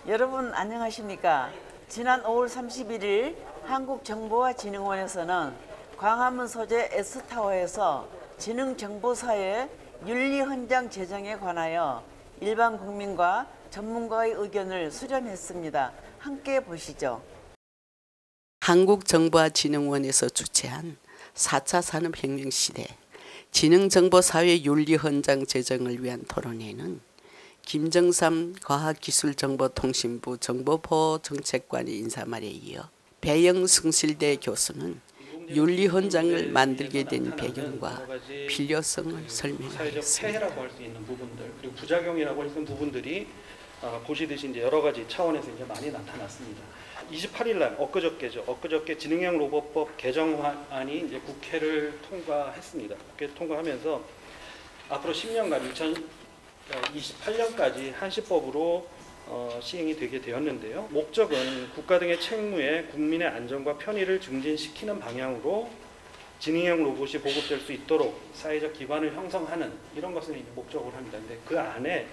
여러분 안녕하십니까? 지난 5월 31일 한국정보화진흥원에서는 광화문 소재 S타워에서 지능정보사회 윤리헌장 제정에 관하여 일반 국민과 전문가의 의견을 수렴했습니다. 함께 보시죠. 한국정보화진흥원에서 주최한 4차 산업혁명 시대 지능정보사회 윤리헌장 제정을 위한 토론회는 김정삼 과학기술정보통신부 정보보호정책관의 인사말에 이어 배영승실대 교수는 윤리헌장을 만들게 된 배경과 필요성을 설명하였습니다. 사회적 폐해라고 할 수 있는 부분들 그리고 부작용이라고 할 수 있는 부분들이 보시듯이 이제 여러 가지 차원에서 이제 많이 나타났습니다. 28일 날 엊그저께 지능형 로봇법 개정안이 이제 국회를 통과했습니다. 국회 통과하면서 앞으로 10년간 2028년까지 한시법으로 시행이 되게 되었는데요. 목적은 국가 등의 책무에 국민의 안전과 편의를 증진시키는 방향으로 지능형 로봇이 보급될 수 있도록 사회적 기반을 형성하는 이런 것을 이제 목적으로 합니다. 근데 그 안에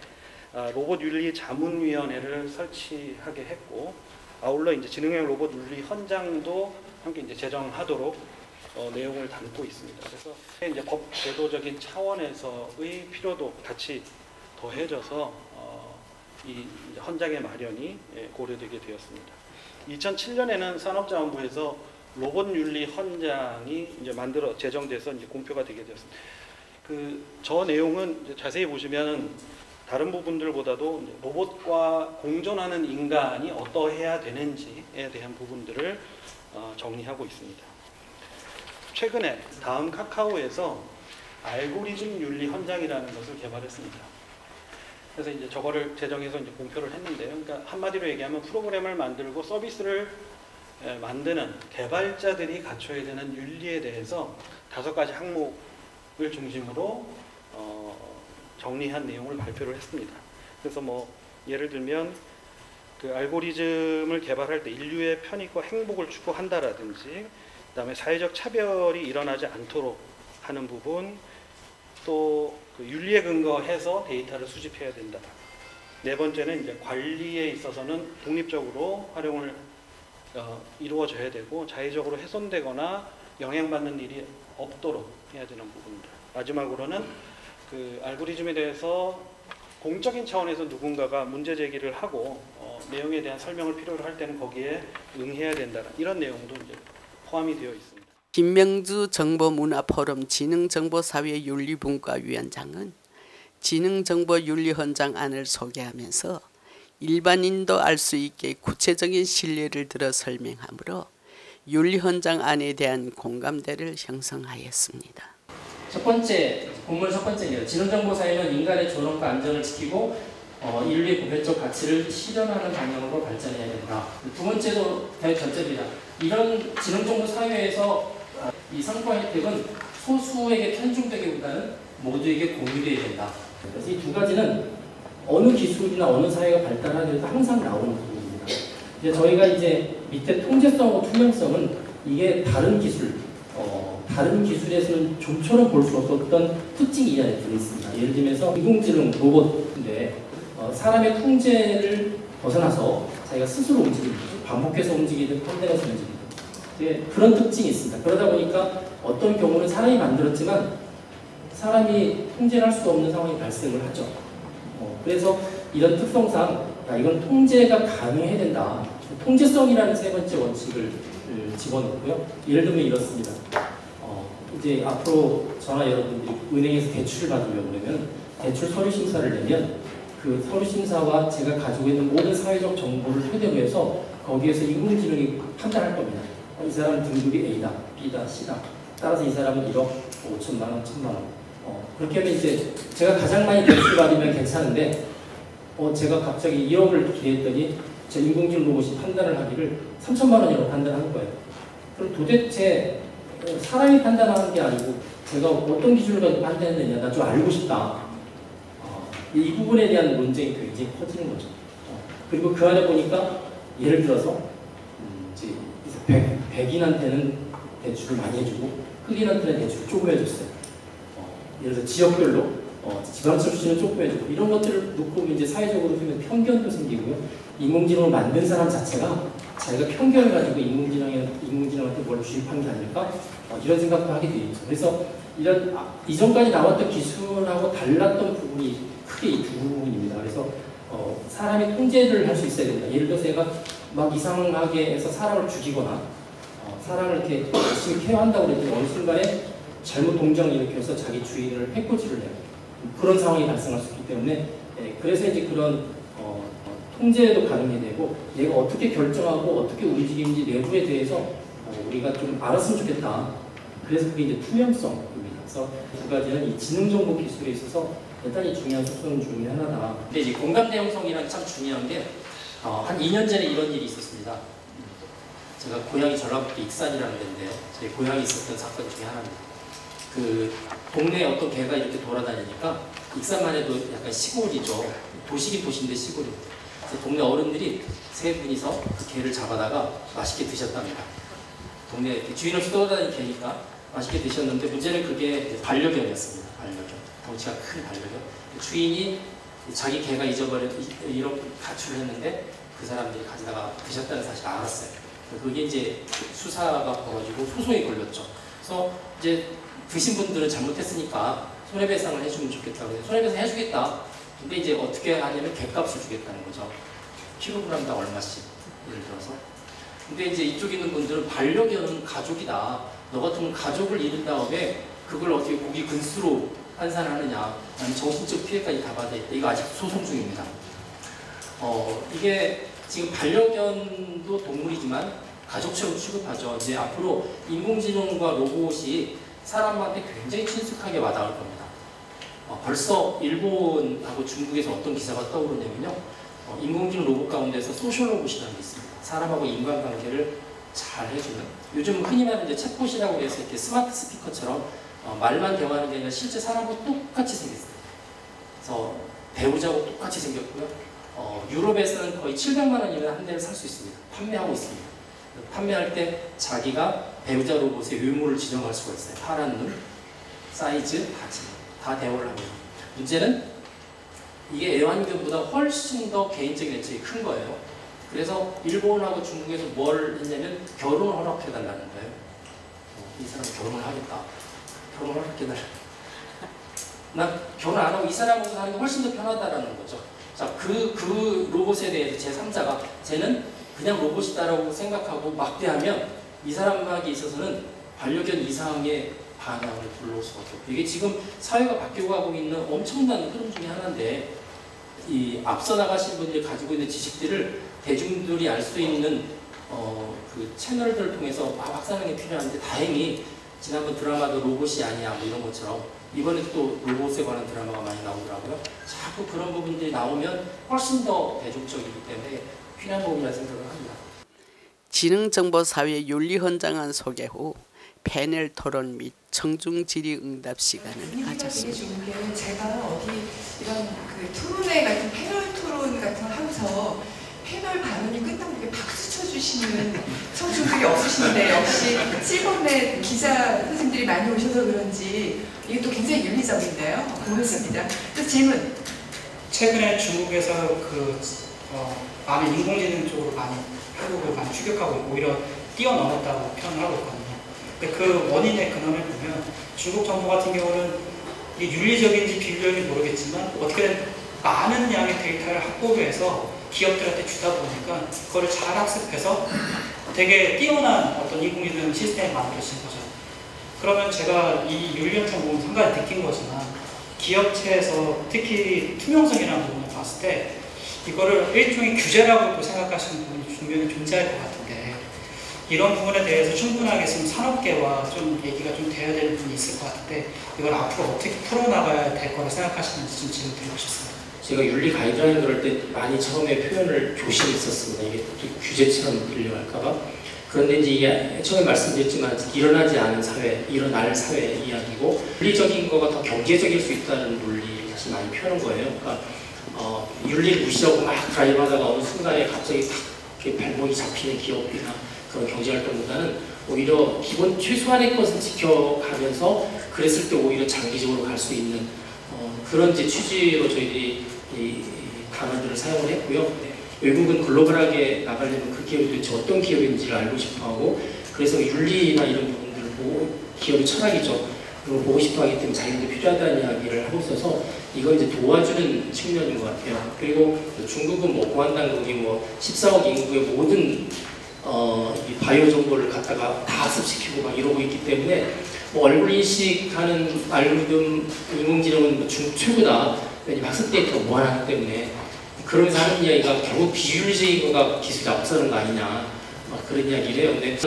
로봇 윤리 자문위원회를 설치하게 했고, 아울러 이제 지능형 로봇 윤리 헌장도 함께 이제 제정하도록 내용을 담고 있습니다. 그래서 이제 법 제도적인 차원에서의 필요도 같이 더해져서 이 헌장의 마련이 고려되게 되었습니다. 2007년에는 산업자원부에서 로봇 윤리 헌장이 이제 제정돼서 이제 공표가 되게 되었습니다. 저 내용은 이제 자세히 보시면 다른 부분들보다도 이제 로봇과 공존하는 인간이 어떠해야 되는지에 대한 부분들을 정리하고 있습니다. 최근에 다음 카카오에서 알고리즘 윤리 헌장이라는 것을 개발했습니다. 그래서 이제 저거를 제정해서 이제 공표를 했는데요. 그러니까 한마디로 얘기하면 프로그램을 만들고 서비스를 만드는 개발자들이 갖춰야 되는 윤리에 대해서 5가지 항목을 중심으로 정리한 내용을 발표를 했습니다. 그래서 뭐 예를 들면 알고리즘을 개발할 때 인류의 편익과 행복을 추구한다라든지, 그다음에 사회적 차별이 일어나지 않도록 하는 부분, 또 윤리에 근거해서 데이터를 수집해야 된다. 네 번째는 이제 관리에 있어서는 독립적으로 활용을 이루어져야 되고 자의적으로 훼손되거나 영향받는 일이 없도록 해야 되는 부분들. 마지막으로는 알고리즘에 대해서 공적인 차원에서 누군가가 문제 제기를 하고 내용에 대한 설명을 필요로 할 때는 거기에 응해야 된다는 이런 내용도 이제 포함이 되어 있습니다. 김명주 정보문화포럼 지능정보사회윤리분과위원장은 지능정보윤리헌장안을 소개하면서 일반인도 알 수 있게 구체적인 신뢰를 들어 설명하므로 윤리헌장안에 대한 공감대를 형성하였습니다. 본문 첫 번째는 지능정보사회는 인간의 존엄과 안전을 지키고 인류의 보편적 가치를 실현하는 방향으로 발전해야 된다. 두 번째도 대전제입니다. 이런 지능정보사회에서 이 성과 혜택은 소수에게 편중되기보다는 모두에게 공유되어야 된다. 그래서 이 두 가지는 어느 기술이나 어느 사회가 발달하더라도 항상 나오는 부분입니다. 이제 저희가 이제 밑에 통제성하고 투명성은 이게 다른 기술에서는 좀처럼 볼 수 없었던 특징이 이 안에 들어있습니다. 예를 들면서 인공지능 로봇인데 사람의 통제를 벗어나서 자기가 스스로 움직이는 거죠. 반복해서 움직이든 컨테너에서 움직이든 그런 특징이 있습니다. 그러다 보니까 어떤 경우는 사람이 만들었지만 사람이 통제를 할 수 없는 상황이 발생을 하죠. 그래서 이런 특성상 이건 통제가 가능해야 된다. 통제성이라는 세 번째 원칙을 집어넣고요. 예를 들면 이렇습니다. 이제 앞으로 저나 여러분들이 은행에서 대출을 받으려고 그러면 대출 서류 심사를 내면 그 서류 심사와 제가 가지고 있는 모든 사회적 정보를 토대로 해서 거기에서 인공지능이 판단할 겁니다. 이 사람은 등급이 A다, B다, C다. 따라서 이 사람은 1억 5천만 원, 1천만 원. 그렇게 하면 이제 제가 가장 많이 대출 받으면 괜찮은데 제가 갑자기 1억을 기대했더니 제 인공지능 로봇이 판단을 하기를 3천만 원이라고 판단하는 거예요. 그럼 도대체 사람이 판단하는 게 아니고 제가 어떤 기준을 가지고 판단했느냐 나 좀 알고 싶다. 이 부분에 대한 논쟁이 굉장히 커지는 거죠. 그리고 그 안에 보니까 예를 들어서 이제 백인한테는 대출을 많이 해주고 흑인한테는 대출을 조금 해줬어요. 예를 들어 지역별로 지방철수는 조금 해주고 이런 것들을 놓고 이제 사회적으로 보면 편견도 생기고요. 인공지능을 만든 사람 자체가 자기가 편견을 가지고 인공지능한테 뭘 주입한 게 아닐까 이런 생각도 하게 되죠. 그래서 이런 이전까지 나왔던 기술하고 달랐던 부분이 크게 이 두 부분입니다. 그래서 사람이 통제를 할 수 있어야 된다. 예를 들어서 얘가 막 이상하게 해서 사람을 죽이거나 사람을 이렇게 열심히 케어한다고 그랬더니 어느 순간에 잘못 동정을 일으켜서 자기 주인을 해코지를 해요. 그런 상황이 발생할 수 있기 때문에 그래서 이제 그런 통제도 가능해야 되고 얘가 어떻게 결정하고 어떻게 움직이는지 내부에 대해서 우리가 좀 알았으면 좋겠다. 그래서 그게 이제 투명성입니다. 그래서 두 가지는 이 지능정보 기술에 있어서 대단히 중요한 속성 중에 하나다. 근데 이제 공감대 형성이란 참 중요한 게 한 2년 전에 이런 일이 있었습니다. 제가 고향이 전라북도 익산이라는 데인데요. 저희 고향이 있었던 사건 중에 하나입니다. 그 동네에 어떤 개가 이렇게 돌아다니니까 익산만 해도 약간 시골이죠. 도시긴 도시인데 시골입니다. 그래서 동네 어른들이 세 분이서 그 개를 잡아다가 맛있게 드셨답니다. 동네 주인 없이 떠다니는 개니까 맛있게 드셨는데 문제는 그게 반려견이었습니다. 반려견. 덩치가 큰 반려견. 주인이 자기 개가 잊어버린 이런 가출을 했는데 그 사람들이 가져다가 드셨다는 사실을 알았어요. 그게 이제 수사가 벌어지고 소송이 걸렸죠. 그래서 이제 드신 분들은 잘못했으니까 손해배상을 해주면 좋겠다고 해서 손해배상 해주겠다. 근데 이제 어떻게 하냐면 개값을 주겠다는 거죠. 킬로그램당 얼마씩 예를 들어서. 근데 이제 이쪽에 있는 분들은 반려견은 가족이다. 너 같으면 가족을 잃은 다음에 그걸 어떻게 고기 근수로 환산하느냐. 아니면 정신적 피해까지 다 받아야 돼. 이거 아직 소송 중입니다. 이게 지금 반려견도 동물이지만 가족처럼 취급하죠. 이제 앞으로 인공지능과 로봇이 사람한테 굉장히 친숙하게 와닿을 겁니다. 벌써 일본하고 중국에서 어떤 기사가 떠오르냐면요. 인공지능 로봇 가운데서 소셜 로봇이라는 게 있습니다. 사람하고 인간관계를 잘 해주는. 요즘 흔히 말하는 이제 챗봇이라고 해서 이렇게 스마트 스피커처럼 말만 대화하는 게 아니라 실제 사람하고 똑같이 생겼어요. 그래서 배우자하고 똑같이 생겼고요. 유럽에서는 거의 700만 원이면 한 대를 살 수 있습니다. 판매하고 있습니다. 판매할 때 자기가 배우자 로봇의 외모를 지정할 수가 있어요. 파란 눈, 사이즈, 다 대화를 합니다. 문제는 이게 애완견보다 훨씬 더 개인적인 애착이 큰 거예요. 그래서 일본하고 중국에서 뭘 했냐면 결혼을 허락해달라는 거예요. 이 사람 결혼을 하겠다. 결혼을 허락해달라. 난 결혼 안 하고 이 사람하고 사는 게 훨씬 더 편하다라는 거죠. 자, 그 로봇에 대해서 제3자가 쟤는 그냥 로봇이다라고 생각하고 막대하면 이 사람에게 있어서는 반려견 이상의 반항을 불러올 수밖에 없고 이게 지금 사회가 바뀌고 가고 있는 엄청난 흐름 중에 하나인데 이 앞서 나가신 분들이 가지고 있는 지식들을 대중들이 알 수 있는 그 채널들을 통해서 확산하는 게 필요한데 다행히 지난번 드라마도 로봇이 아니야 뭐 이런 것처럼 이번에 또 로봇에 관한 드라마가 많이 나오더라고요. 자꾸 그런 부분들이 나오면 훨씬 더 대중적이기 때문에 필요한 부분이라 생각을 합니다. 지능정보사회 윤리헌장안 소개 후 패널 토론 및 청중질의응답 시간을 가졌습니다. 좋은 게 제가 어디 이런 그 토론회 같은 패널 토론 같은 걸 하면서 패널 발언이 끝나고 이렇게 박수 쳐주시는 청중들이 없으신데 역시 실버넷 기자 선생님들이 많이 오셔서 그런지 이게 또 굉장히 윤리적인데요. 고맙습니다. 또 질문. 최근에 중국에서 많은 인공지능 쪽으로 많이 한국을 많이 추격하고 오히려 뛰어넘었다고 표현을 하고 있거든요. 근데 그 원인의 근원을 보면 중국 정부 같은 경우는 이게 윤리적인지 비윤리적인지 모르겠지만 어떻게든 많은 양의 데이터를 확보해서 기업들한테 주다 보니까 그거를 잘 학습해서 되게 뛰어난 어떤 인공지능 시스템이 만들어진 거죠. 그러면 제가 이 윤리헌장 보면서 한 가지 느낀 거지만 기업체에서 특히 투명성이라는 부분을 봤을 때 이거를 일종의 규제라고도 생각하시는 분이 분명히 존재할 것 같은데 이런 부분에 대해서 충분하게 지금 산업계와 좀 얘기가 좀 돼야 되는 부분이 있을 것 같은데 이걸 앞으로 어떻게 풀어나가야 될 거라 생각하시는지 좀 질문 드리고 싶습니다. 제가 윤리 가이드라인 그럴 때 많이 처음에 표현을 조심했었습니다. 이게 규제처럼 들려갈까봐. 그런데 이제 이게 처음에 말씀드렸지만 일어나지 않은 사회, 일어날 사회 이야기고 윤리적인 거가 더 경제적일 수 있다는 논리 사실 많이 펴는 거예요. 그러니까 윤리를 무시하고 막 드라이브하다가 어느 순간에 갑자기 탁 그게 발목이 잡히는 기업이나 그런 경제활동보다는 오히려 기본 최소한의 것을 지켜가면서 그랬을 때 오히려 장기적으로 갈 수 있는 그런 이제 취지로 저희들이 이 단어들을 사용을 했고요. 외국은 글로벌하게 나가려면 그 기업이 도대체 어떤 기업인지를 알고 싶어하고 그래서 윤리나 이런 부분들을 보고 기업의 철학이죠. 그걸 보고 싶어하기 때문에 자기들도 필요하다는 이야기를 하고 있어서 이건 이제 도와주는 측면인 것 같아요. 그리고 중국은 뭐 공안당국이 뭐 14억 인구의 모든 이 바이오 정보를 갖다가 다 학습시키고 막 이러고 있기 때문에 뭐 얼굴 인식하는 알고리즘 인공지능은 뭐 중국 최고다. 왜냐면 학습 데이터가 무한하기 때문에 그러면서 하는 이야기가 결국 비윤리적인 거가 기술이 앞서는 거 아니냐 막 그런 이야기를 해요. 근데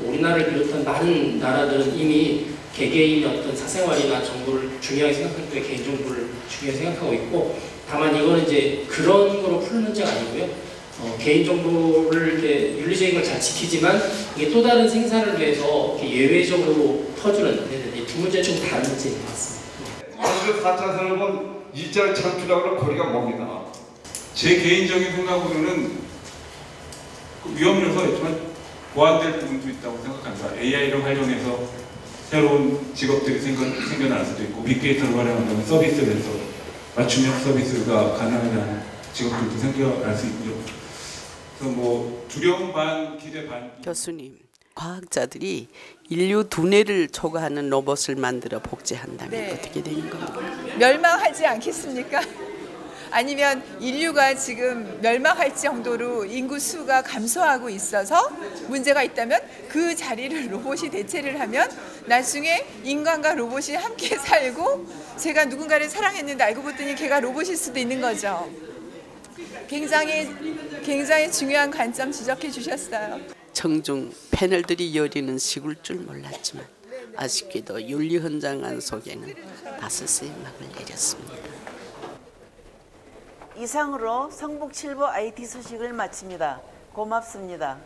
우리나라를 비롯한 많은 나라들은 이미 개개인의 어떤 사생활이나 정보를 중요하게 생각할 때 개인정보를 중요하게 생각하고 있고 다만 이거는 이제 그런 거로 푸는 문제가 아니고요. 개인정보를 이렇게 윤리적인 걸 잘 지키지만 이게 또 다른 생산을 위해서 이렇게 예외적으로 터주는 이 두 문제는 좀 다른 문제인 것 같습니다. 먼저 4차 산업은 2차 창출하고는 거리가 멉니다. 제 개인적인 생각으로는 위험 요소였지만 보완될 부분도 있다고 생각합니다. AI를 활용해서 새로운 직업들이 생겨날 수도 있고 빅데이터를 활용한다면 서비스에서 맞춤형 서비스가 가능한 직업들도 생겨날 수 있고요. 그래서 뭐 두려움 반 기대 반. 교수님, 과학자들이 인류 두뇌를 초과하는 로봇을 만들어 복제한다면 네. 어떻게 되는 겁니까? 멸망하지 않겠습니까? 아니면 인류가 지금 멸망할 정도로 인구 수가 감소하고 있어서 문제가 있다면 그 자리를 로봇이 대체를 하면 나중에 인간과 로봇이 함께 살고 제가 누군가를 사랑했는데 알고 봤더니 걔가 로봇일 수도 있는 거죠. 굉장히 중요한 관점 지적해 주셨어요. 청중 패널들이 열리는 시골 줄 몰랐지만 아쉽게도 윤리헌장 속에는 다섯의 막을 내렸습니다. 이상으로 성북 7부 IT 소식을 마칩니다. 고맙습니다.